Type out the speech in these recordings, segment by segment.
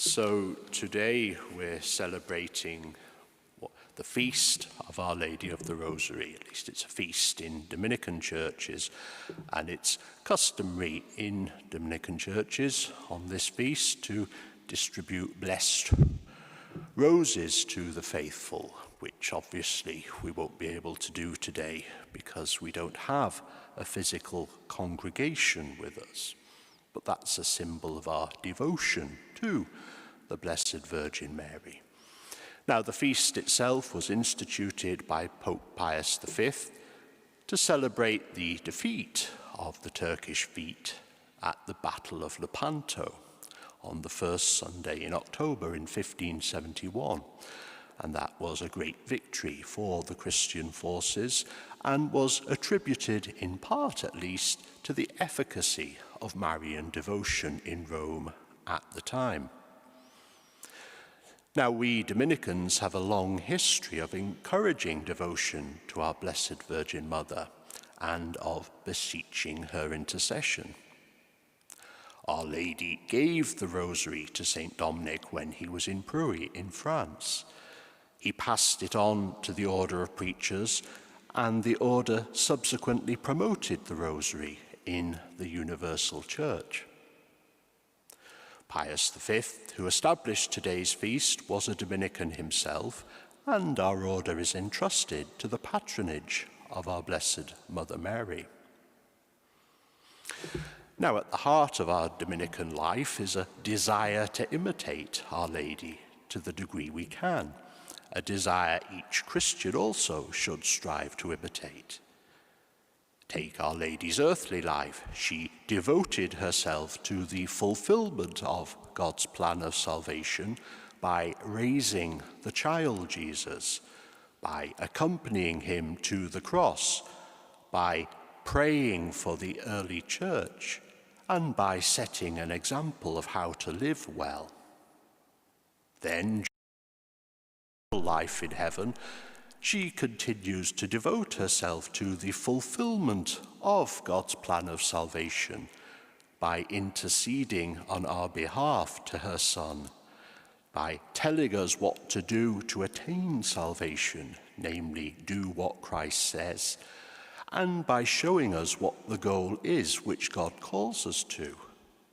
So today we're celebrating the feast of Our Lady of the Rosary. At least it's a feast in Dominican churches, and it's customary in Dominican churches on this feast to distribute blessed roses to the faithful, which obviously we won't be able to do today because we don't have a physical congregation with us. But that's a symbol of our devotion to the Blessed Virgin Mary. Now, the feast itself was instituted by Pope Pius V to celebrate the defeat of the Turkish fleet at the Battle of Lepanto on the first Sunday in October in 1571. And that was a great victory for the Christian forces and was attributed, in part at least, to the efficacy of Marian devotion in Rome at the time. Now, we Dominicans have a long history of encouraging devotion to our Blessed Virgin Mother and of beseeching her intercession. Our Lady gave the Rosary to Saint Dominic when he was in Pruy in France. He passed it on to the Order of Preachers, and the order subsequently promoted the Rosary in the Universal Church. Pius V, who established today's feast, was a Dominican himself, and our order is entrusted to the patronage of our Blessed Mother Mary. Now, at the heart of our Dominican life is a desire to imitate Our Lady to the degree we can, a desire each Christian also should strive to imitate. Take Our Lady's earthly life. She devoted herself to the fulfillment of God's plan of salvation by raising the child Jesus, by accompanying him to the cross, by praying for the early church, and by setting an example of how to live well. Then, life in heaven, she continues to devote herself to the fulfillment of God's plan of salvation by interceding on our behalf to her Son, by telling us what to do to attain salvation, namely, do what Christ says, and by showing us what the goal is which God calls us to,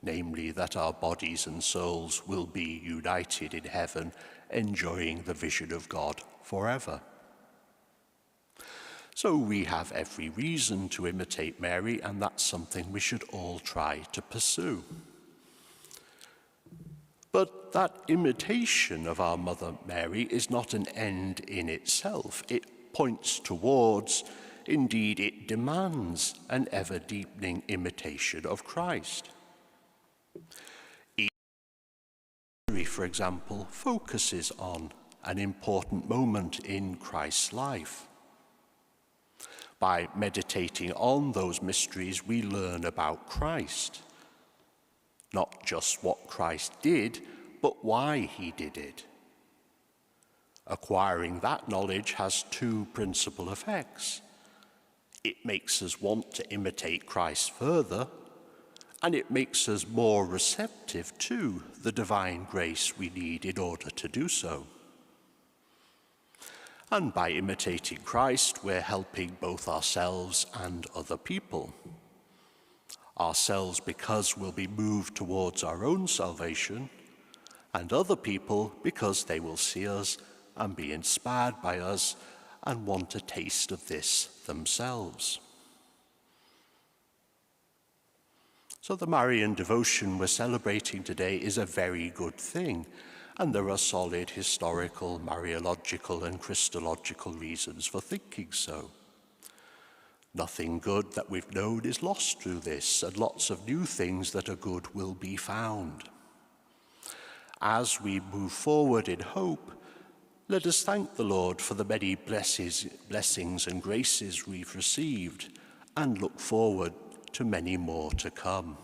namely, that our bodies and souls will be united in heaven, enjoying the vision of God forever. So we have every reason to imitate Mary, and that's something we should all try to pursue. But that imitation of our Mother Mary is not an end in itself. It points towards, indeed it demands, an ever-deepening imitation of Christ. Each Rosary, for example, focuses on an important moment in Christ's life. By meditating on those mysteries, we learn about Christ. Not just what Christ did, but why he did it. Acquiring that knowledge has two principal effects. It makes us want to imitate Christ further, and it makes us more receptive to the divine grace we need in order to do so. And by imitating Christ, we're helping both ourselves and other people. Ourselves because we'll be moved towards our own salvation, and other people because they will see us and be inspired by us and want a taste of this themselves. So the Marian devotion we're celebrating today is a very good thing, and there are solid historical, Mariological and Christological reasons for thinking so. Nothing good that we've known is lost through this, and lots of new things that are good will be found. As we move forward in hope, let us thank the Lord for the many blessings and graces we've received, and look forward to many more to come.